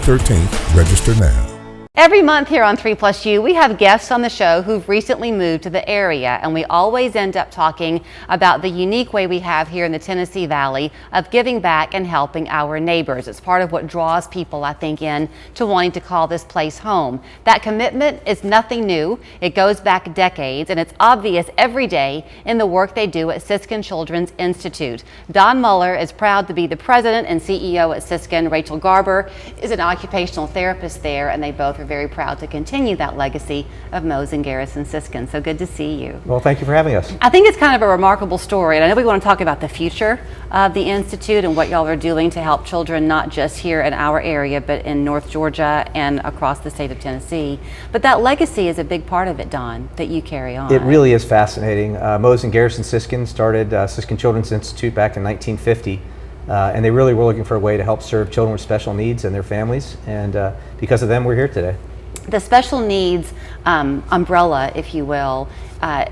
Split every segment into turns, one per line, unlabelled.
September 13th. Register now.
Every month here on 3+U, we have guests on the show who've recently moved to the area, and we always end up talking about the unique way we have here in the Tennessee Valley of giving back and helping our neighbors. It's part of what draws people, I think, in to wanting to call this place home. That commitment is nothing new. It goes back decades, and it's obvious every day in the work they do at Siskin Children's Institute. Don Muller is proud to be the president and CEO at Siskin. Rachel Garber is an occupational therapist there, and they both are very proud to continue that legacy of Mose and Garrison Siskin. So good to see you.
Well, thank you for having us.
I think it's kind of a remarkable story, and I know we want to talk about the future of the Institute and what y'all are doing to help children, not just here in our area, but in North Georgia and across the state of Tennessee. But that legacy is a big part of it, Don, that you carry on.
It really is fascinating. Mose and Garrison Siskin started Siskin Children's Institute back in 1950. And they really were looking for a way to help serve children with special needs and their families, and because of them, we're here today.
The special needs umbrella, if you will,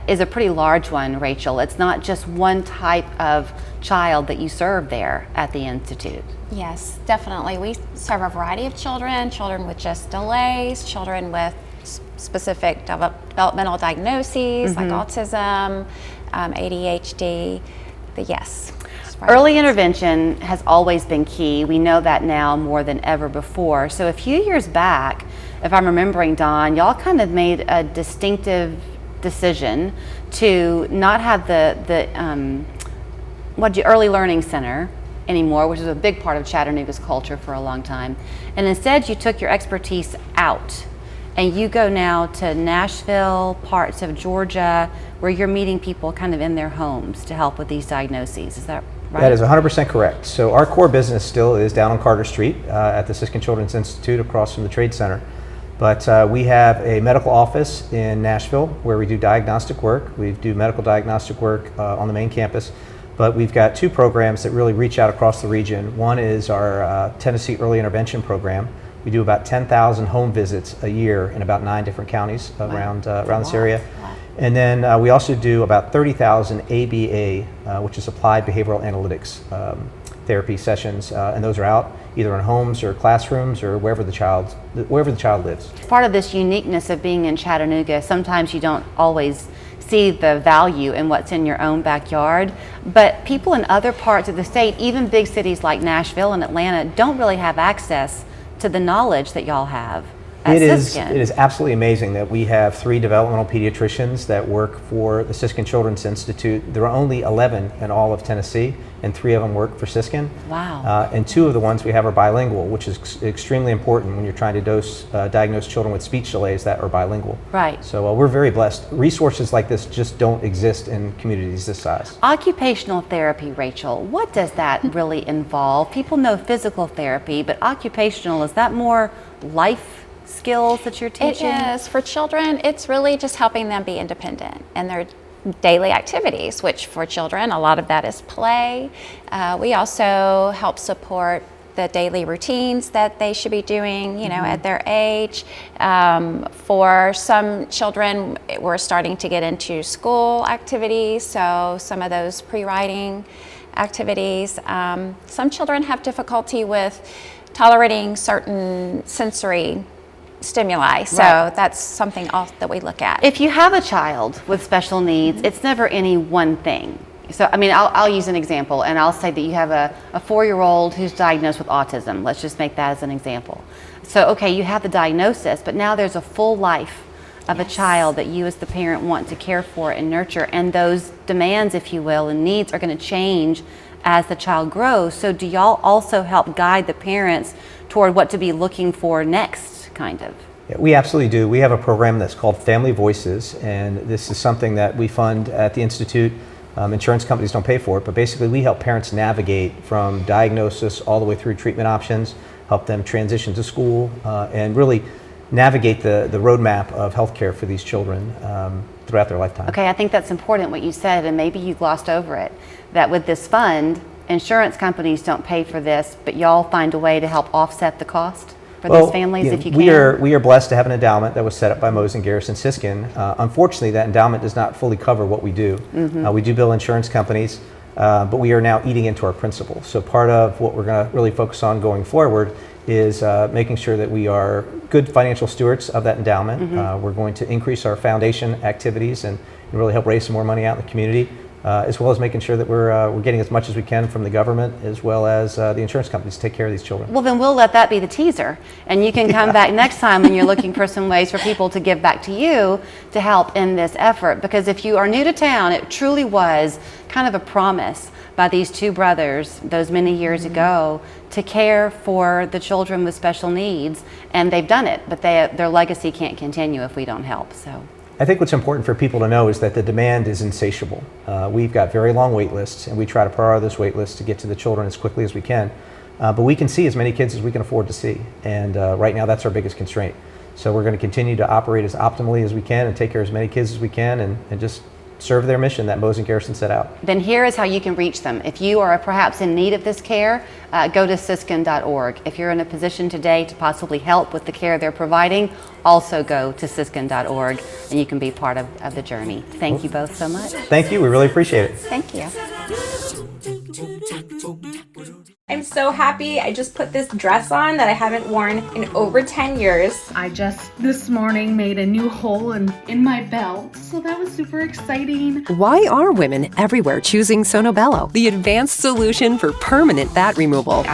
is a pretty large one, Rachel. It's not just one type of child that you serve there at the Institute.
Yes, definitely. We serve a variety of children, children with just delays, children with specific developmental diagnoses like autism, ADHD, yes.
Early intervention has always been key. We know that now more than ever before. So a few years back, if I'm remembering, Don, y'all kind of made a distinctive decision to not have the Early Learning Center anymore, which is a big part of Chattanooga's culture for a long time. And instead you took your expertise out and you go now to Nashville, parts of Georgia, where you're meeting people kind of in their homes to help with these diagnoses. Is that right?
That is 100% correct. So our core business still is down on Carter Street at the Siskin Children's Institute across from the Trade Center. But we have a medical office in Nashville where we do diagnostic work. We do medical diagnostic work on the main campus. But we've got two programs that really reach out across the region. One is our Tennessee Early Intervention Program. We do about 10,000 home visits a year in about 9 different counties around this area.
Wow.
And then we also do about 30,000 ABA, which is Applied Behavioral Analytics therapy sessions, and those are out either in homes or classrooms or wherever the child lives.
Part of this uniqueness of being in Chattanooga, sometimes you don't always see the value in what's in your own backyard, but people in other parts of the state, even big cities like Nashville and Atlanta, don't really have access to the knowledge that y'all have at Siskin.
It is absolutely amazing that we have 3 developmental pediatricians that work for the Siskin Children's Institute. There are only 11 in all of Tennessee, and 3 of them work for Siskin.
Wow.
And 2 of the ones we have are bilingual, which is extremely important when you're trying to diagnose children with speech delays that are bilingual.
Right.
So we're very blessed. Resources like this just don't exist in communities this size.
Occupational therapy, Rachel, what does that really involve? People know physical therapy, but occupational, is that more life skills that you're teaching?
It is. For children, it's really just helping them be independent in their daily activities, which for children, a lot of that is play. We also help support the daily routines that they should be doing, you know, at their age. For some children, we're starting to get into school activities, so some of those pre-writing activities. Some children have difficulty with tolerating certain sensory stimuli, so that's something else that we look at.
If you have a child with special needs, it's never any one thing. So, I mean, I'll use an example, and I'll say that you have a 4-year-old who's diagnosed with autism. Let's just make that as an example. So, okay, you have the diagnosis, but now there's a full life of a child that you as the parent want to care for and nurture, and those demands, if you will, and needs are going to change as the child grows. So do y'all also help guide the parents toward what to be looking for next, kind of?
Yeah, we absolutely do. We have a program that's called Family Voices, and this is something that we fund at the Institute. Insurance companies don't pay for it, but basically we help parents navigate from diagnosis all the way through treatment options, help them transition to school, and really navigate the roadmap of healthcare for these children throughout their lifetime.
Okay, I think that's important what you said, and maybe you glossed over it, that with this fund, insurance companies don't pay for this, but y'all find a way to help offset the cost for these families, if you can?
We are blessed to have an endowment that was set up by Mose and Garrison Siskin. Unfortunately, that endowment does not fully cover what we do. We do bill insurance companies, but we are now eating into our principal. So part of what we're going to really focus on going forward is making sure that we are good financial stewards of that endowment. We're going to increase our foundation activities and really help raise some more money out in the community, as well as making sure that we're getting as much as we can from the government as well as the insurance companies to take care of these children.
Well, then we'll let that be the teaser, and you can come back next time when you're looking for some ways for people to give back to you to help in this effort. Because if you are new to town, it truly was kind of a promise by these two brothers those many years ago to care for the children with special needs, and they've done it, but their legacy can't continue if we don't help. So
I think what's important for people to know is that the demand is insatiable. We've got very long wait lists, and we try to prioritize those wait lists to get to the children as quickly as we can. But we can see as many kids as we can afford to see, and right now that's our biggest constraint. So we're going to continue to operate as optimally as we can and take care of as many kids as we can, and just serve their mission that Mose and Garrison set out.
then here is how you can reach them. If you are perhaps in need of this care, go to Siskin.org. If you're in a position today to possibly help with the care they're providing, also go to Siskin.org, and you can be part of the journey. Thank you both so much.
Thank you. We really appreciate it.
Thank you.
I'm so happy. I just put this dress on that I haven't worn in over 10 years.
I just this morning made a new hole in my belt, so that was super exciting.
Why are women everywhere choosing Sonobello, the advanced solution for permanent fat removal?